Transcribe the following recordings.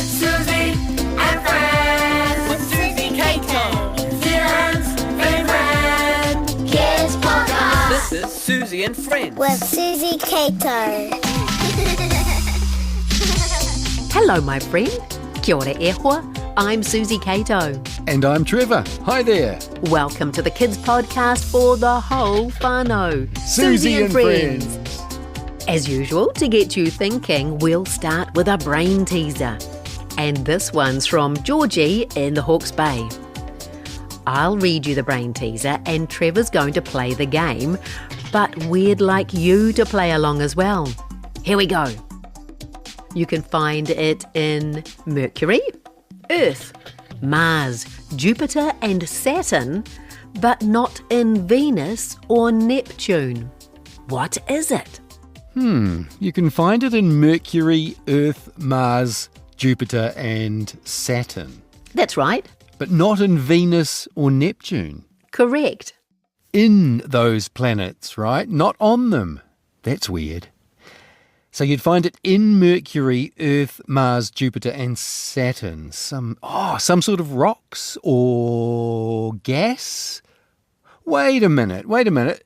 Suzy and Friends. With Suzy Cato. Zealand's favourite Kids Podcast. This is Suzy and Friends. With Suzy Cato. Hello, my friend. Kia ora e hoa. I'm Suzy Cato. And I'm Trevor. Hi there. Welcome to the Kids Podcast for the whole whānau. Suzy and Friends. As usual, to get you thinking, we'll start with a brain teaser. And this one's from Georgie in the Hawke's Bay. I'll read you the brain teaser and Trevor's going to play the game, but we'd like you to play along as well. Here we go. You can find it in Mercury, Earth, Mars, Jupiter and Saturn, but not in Venus or Neptune. What is it? You can find it in Mercury, Earth, Mars, Jupiter and Saturn. That's right. But not in Venus or Neptune. Correct. In those planets, right? Not on them. That's weird. So you'd find it in Mercury, Earth, Mars, Jupiter and Saturn. Some sort of rocks or gas? Wait a minute.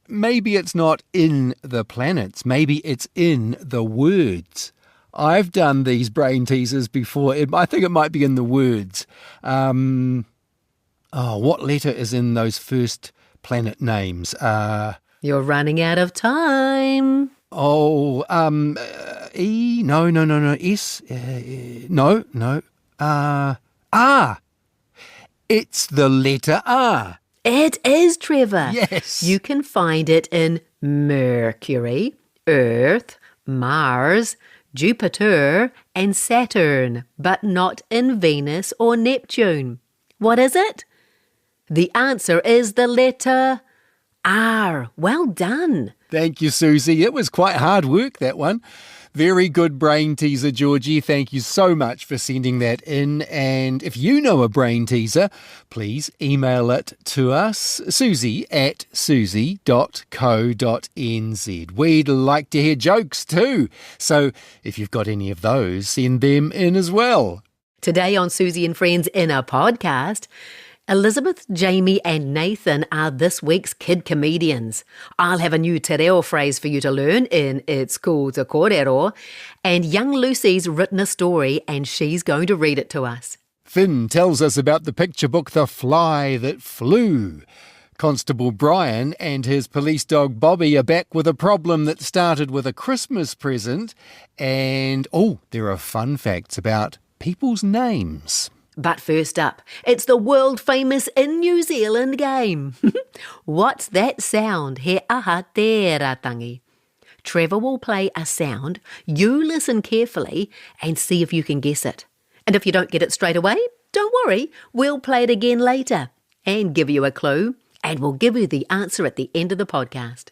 Maybe it's not in the planets. Maybe it's in the words. I've done these brain teasers before. I think it might be in the words. What letter is in those first planet names? You're running out of time. E? No. S? No. It's the letter R. It is, Trevor. Yes. You can find it in Mercury, Earth, Mars, Jupiter and Saturn, but not in Venus or Neptune. What is it? The answer is the letter R. Well done. Thank you, Suzy. It was quite hard work, that one. Very good brain teaser, Georgie. Thank you so much for sending that in. And if you know a brain teaser, please email it to us, suzy@suzy.co.nz. We'd like to hear jokes too. So if you've got any of those, send them in as well. Today on Suzy and Friends in a podcast, Elizabeth, Jamie and Nathan are this week's kid comedians. I'll have a new te reo phrase for you to learn in It's Cool to Kōrero. And young Lucy's written a story and she's going to read it to us. Finn tells us about the picture book The Fly That Flew. Constable Brian and his police dog Bobby are back with a problem that started with a Christmas present. And, there are fun facts about people's names. But first up, it's the world-famous in New Zealand game. What's that sound? He aha te ratangi. Trevor will play a sound. You listen carefully and see if you can guess it. And if you don't get it straight away, don't worry. We'll play it again later and give you a clue. And we'll give you the answer at the end of the podcast.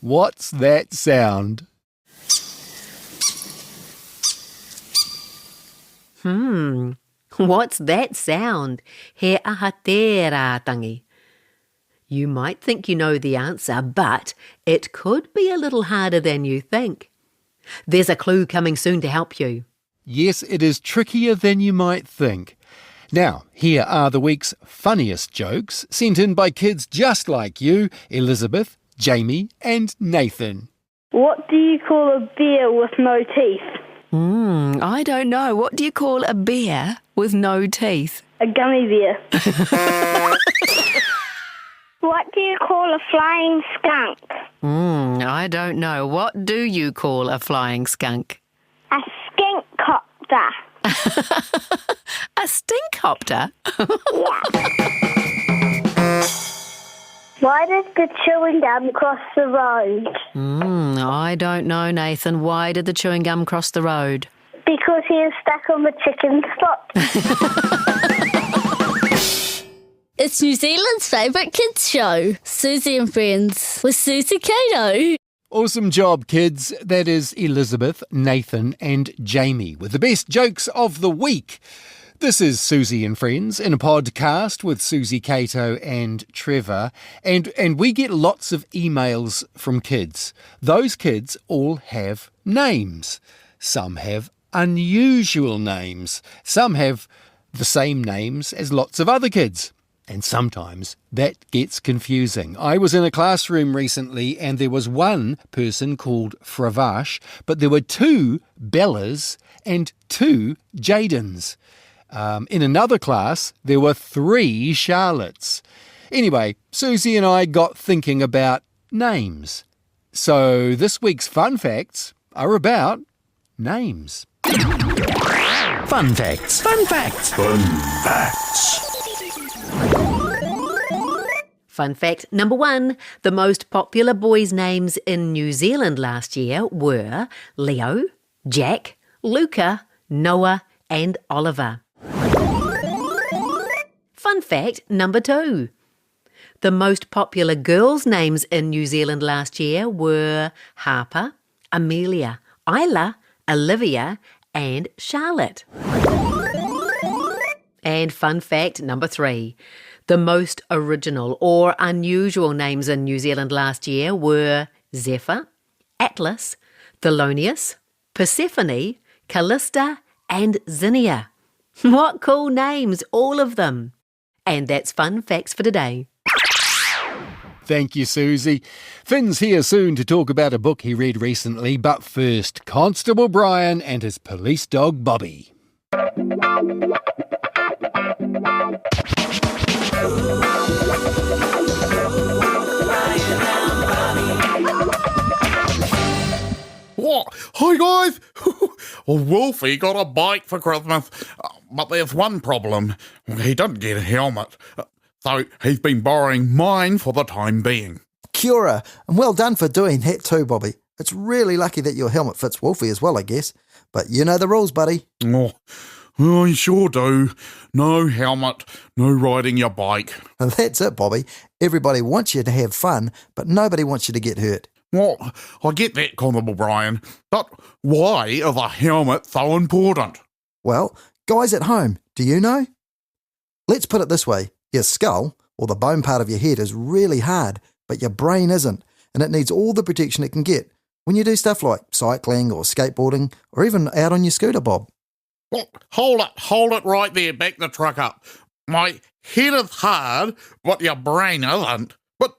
What's that sound? What's that sound? He aha te ratangi. You might think you know the answer, but it could be a little harder than you think. There's a clue coming soon to help you. Yes, it is trickier than you might think. Now, here are the week's funniest jokes sent in by kids just like you, Elizabeth, Jamie and Nathan. What do you call a bear with no teeth? I don't know. What do you call a bear with no teeth? A gummy bear. What do you call a flying skunk? I don't know. What do you call a flying skunk? A skinkcopter. A stinkcopter? Why did the chewing gum cross the road? I don't know, Nathan. Why did the chewing gum cross the road? Because he is stuck on the chicken spot. It's New Zealand's favourite kids show, Suzy and Friends, with Suzy Cato. Awesome job, kids. That is Elizabeth, Nathan and Jamie with the best jokes of the week. This is Suzy and Friends in a podcast with Suzy, Cato and Trevor. And we get lots of emails from kids. Those kids all have names. Some have unusual names. Some have the same names as lots of other kids. And sometimes that gets confusing. I was in a classroom recently and there was one person called Fravash, but there were 2 Bellas and 2 Jadens. In another class, there were 3 Charlottes. Anyway, Suzy and I got thinking about names. So this week's fun facts are about names. Fun facts. Fun facts. Fun facts. Fun fact number 1, the most popular boys' names in New Zealand last year were Leo, Jack, Luca, Noah and Oliver. Fun fact number 2, the most popular girls' names in New Zealand last year were Harper, Amelia, Isla, Olivia and Charlotte. And fun fact number 3, the most original or unusual names in New Zealand last year were Zephyr, Atlas, Thelonious, Persephone, Callista and Zinnia. What cool names, all of them. And that's fun facts for today. Thank you, Suzy. Finn's here soon to talk about a book he read recently, but first, Constable Brian and his police dog Bobby. What? Hi guys! Well, Wolfie got a bike for Christmas, but there's one problem. He doesn't get a helmet, so he's been borrowing mine for the time being. Kia ora, and well done for doing that too, Bobby. It's really lucky that your helmet fits Wolfie as well, I guess. But you know the rules, buddy. Oh, I sure do. No helmet, no riding your bike. And that's it, Bobby. Everybody wants you to have fun, but nobody wants you to get hurt. Well, I get that, Constable Brian, but why is a helmet so important? Well, guys at home, do you know? Let's put it this way. Your skull, or the bone part of your head, is really hard, but your brain isn't, and it needs all the protection it can get when you do stuff like cycling or skateboarding or even out on your scooter, Bob. Well, hold it right there, back the truck up. My head is hard, but your brain isn't. But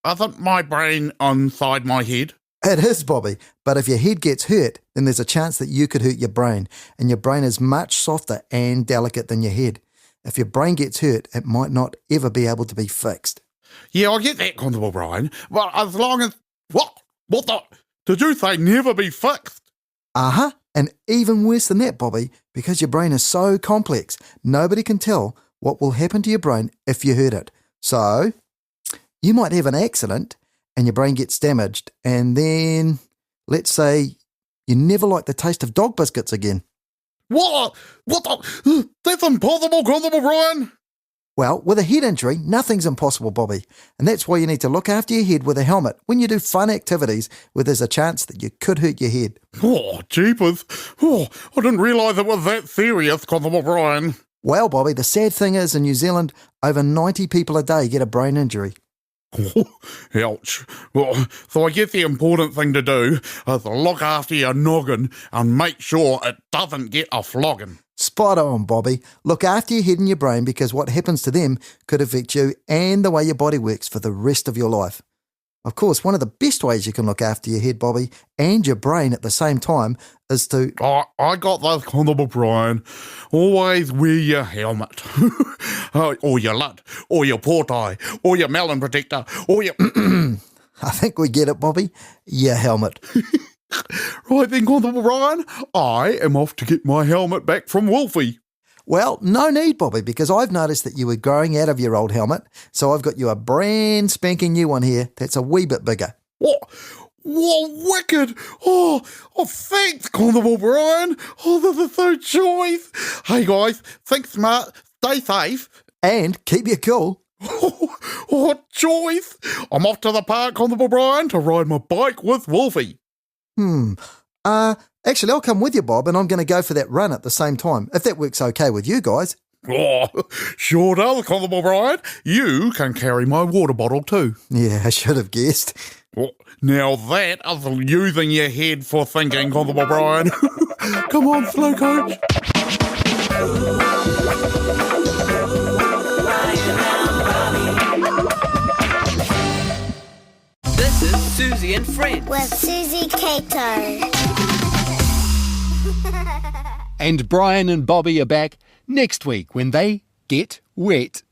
isn't my brain inside my head? It is, Bobby, but if your head gets hurt, then there's a chance that you could hurt your brain, and your brain is much softer and delicate than your head. If your brain gets hurt, it might not ever be able to be fixed. Yeah, I get that, Constable Brian, but as long as... What the... Did you say never be fixed? Uh-huh, and even worse than that, Bobby, because your brain is so complex, nobody can tell what will happen to your brain if you hurt it. So, you might have an accident and your brain gets damaged, and then, let's say, you never like the taste of dog biscuits again. What the... That's impossible, Constable Brian! Well, with a head injury, nothing's impossible, Bobby, and that's why you need to look after your head with a helmet when you do fun activities where there's a chance that you could hurt your head. Oh, jeepers. Oh, I didn't realise it was that serious, Constable Brian. Well, Bobby, the sad thing is in New Zealand, over 90 people a day get a brain injury. Oh, ouch. Well, so I guess the important thing to do is look after your noggin and make sure it doesn't get a flogging. Spot on, Bobby. Look after your head and your brain because what happens to them could affect you and the way your body works for the rest of your life. Of course, one of the best ways you can look after your head, Bobby, and your brain at the same time is to... Oh, I got those, Constable Brian. Always wear your helmet. Or your lid, or your portie, or your melon protector, or your... I think we get it, Bobby. Your helmet. Right then, Constable Brian, I am off to get my helmet back from Wolfie. Well, no need, Bobby, because I've noticed that you were growing out of your old helmet, so I've got you a brand spanking new one here that's a wee bit bigger. What? Wicked! Oh, thanks, Constable Brian. Oh, this is so choice. Hey, guys, think smart, stay safe. And keep you cool. What choice! I'm off to the park, Constable Brian, to ride my bike with Wolfie. Actually, I'll come with you, Bob, and I'm going to go for that run at the same time, if that works okay with you guys. Oh, sure does, Constable Brian. You can carry my water bottle too. Yeah, I should have guessed. Oh, now that is using your head for thinking, Constable Brian. Come on, slow coach. This is Suzy and Friends. With Suzy Cato. And Brian and Bobby are back next week when they get wet.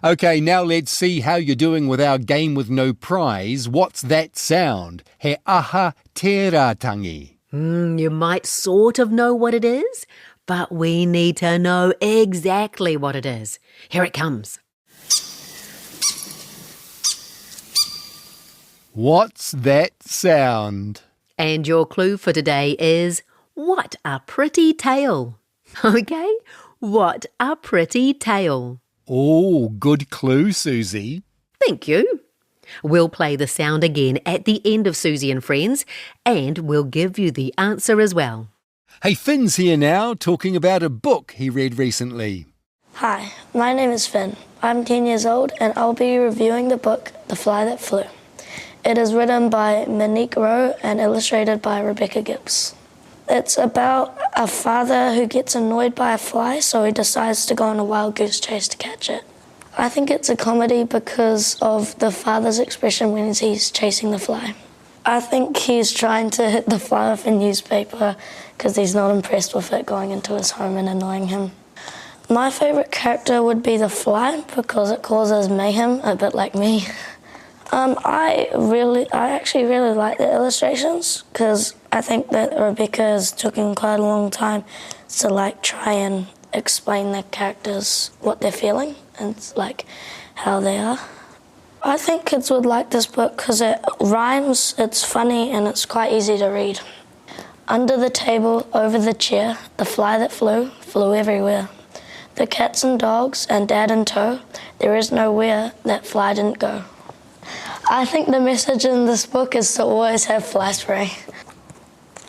OK, now let's see how you're doing with our game with no prize. What's that sound? He aha tēratangi. You might sort of know what it is, but we need to know exactly what it is. Here it comes. What's that sound? And your clue for today is, what a pretty tail. OK? What a pretty tail. Oh, good clue, Suzy. Thank you. We'll play the sound again at the end of Suzy and Friends, and we'll give you the answer as well. Hey, Finn's here now, talking about a book he read recently. Hi, my name is Finn. I'm 10 years old and I'll be reviewing the book The Fly That Flew. It is written by Monique Rowe and illustrated by Rebecca Gibbs. It's about a father who gets annoyed by a fly, so he decides to go on a wild goose chase to catch it. I think it's a comedy because of the father's expression when he's chasing the fly. I think he's trying to hit the fly with a newspaper because he's not impressed with it going into his home and annoying him. My favourite character would be the fly because it causes mayhem, a bit like me. I actually really like the illustrations because I think that Rebecca is taking quite a long time to try and explain the characters what they're feeling and how they are. I think kids would like this book because it rhymes, it's funny and it's quite easy to read. Under the table, over the chair, the fly that flew everywhere. The cats and dogs and dad in tow, there is nowhere that fly didn't go. I think the message in this book is to always have fly spray.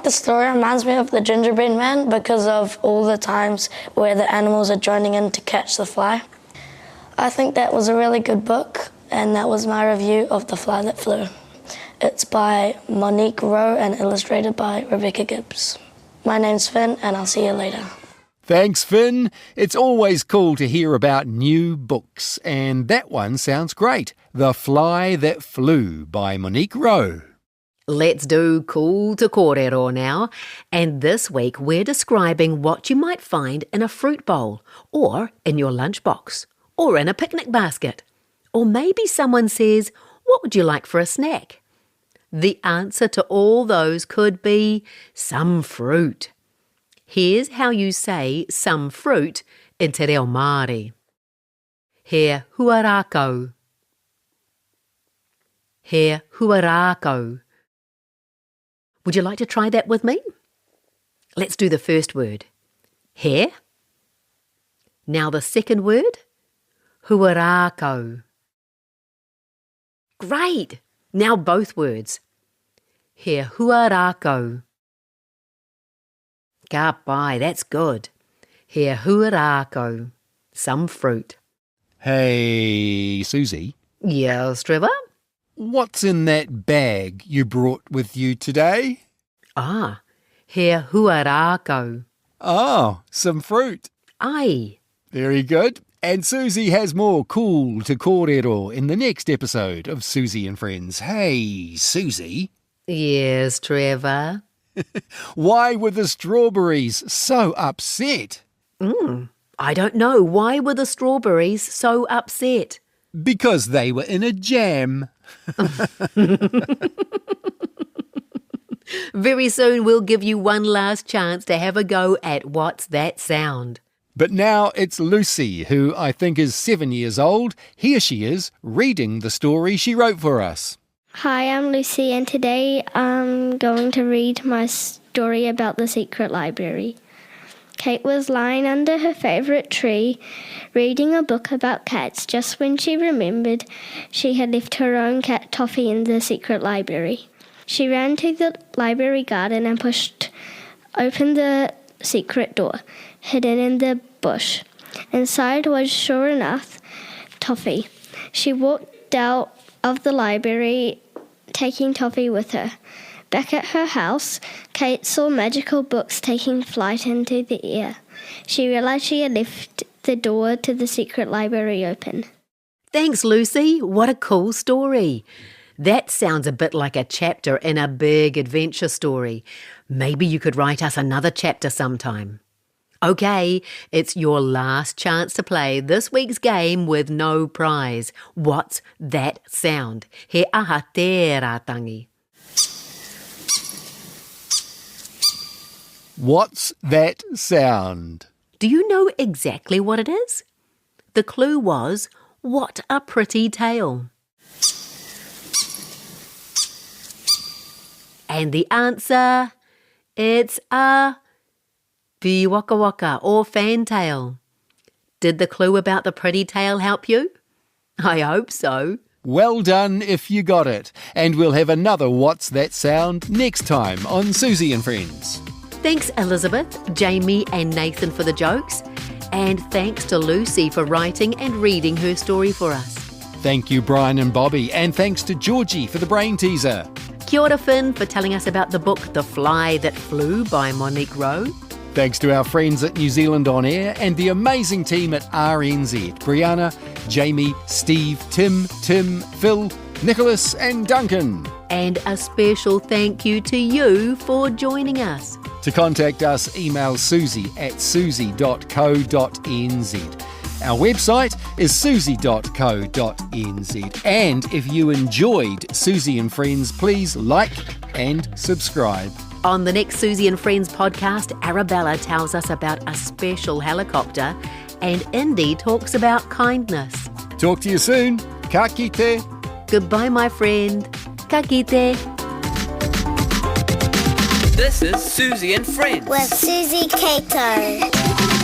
The story reminds me of the Gingerbread Man because of all the times where the animals are joining in to catch the fly. I think that was a really good book, and that was my review of The Fly That Flew. It's by Monique Rowe and illustrated by Rebecca Gibbs. My name's Finn, and I'll see you later. Thanks, Finn. It's always cool to hear about new books, and that one sounds great. The Fly That Flew by Monique Rowe. Let's do Cool to Kōrero now. And this week we're describing what you might find in a fruit bowl, or in your lunchbox, or in a picnic basket. Or maybe someone says, what would you like for a snack? The answer to all those could be some fruit. Here's how you say some fruit in te reo Māori. He huarako. He huarako. Would you like to try that with me? Let's do the first word. He. Now the second word. Huarako. Great! Now both words. He huarako. Ka pai, that's good. He huarako. Some fruit. Hey, Suzy. Yes, Trevor? What's in that bag you brought with you today? He huarako. Oh, some fruit. Ai. Very good. And Suzy has more Cool to Kōrero in the next episode of Suzy and Friends. Hey, Suzy. Yes, Trevor? Why were the strawberries so upset? I don't know. Why were the strawberries so upset? Because they were in a jam. Very soon we'll give you one last chance to have a go at What's That Sound? But now it's Lucy, who I think is 7 years old. Here she is, reading the story she wrote for us. Hi, I'm Lucy, and today I'm going to read my story about the secret library. Kate was lying under her favourite tree, reading a book about cats, just when she remembered she had left her own cat Toffee in the secret library. She ran to the library garden and pushed open the secret door, hidden in the bush. Inside was, sure enough, Toffee. She walked out of the library, taking Toffee with her. Back at her house, Kate saw magical books taking flight into the air. She realised she had left the door to the secret library open. Thanks, Lucy. What a cool story. That sounds a bit like a chapter in a big adventure story. Maybe you could write us another chapter sometime. Okay, it's your last chance to play this week's game with no prize. What's that sound? He aha te ratangi. What's that sound? Do you know exactly what it is? The clue was, what a pretty tail. And the answer, it's a pi waka waka or fantail. Did the clue about the pretty tail help you? I hope so. Well done if you got it. And we'll have another What's That Sound next time on Suzy and Friends. Thanks Elizabeth, Jamie and Nathan for the jokes. And thanks to Lucy for writing and reading her story for us. Thank you, Brian and Bobby. And thanks to Georgie for the brain teaser. Kia ora Finn for telling us about the book The Fly That Flew by Monique Rowe. Thanks to our friends at New Zealand On Air and the amazing team at RNZ. Brianna, Jamie, Steve, Tim, Phil, Nicholas and Duncan. And a special thank you to you for joining us. To contact us, email Suzy at suzy.co.nz. Our website is suzy.co.nz. And if you enjoyed Suzy and Friends, please like and subscribe. On the next Suzy and Friends podcast, Arabella tells us about a special helicopter and Indy talks about kindness. Talk to you soon. Ka kite. Goodbye, my friend. Ka kite. This is Suzy and Friends. With Suzy Cato.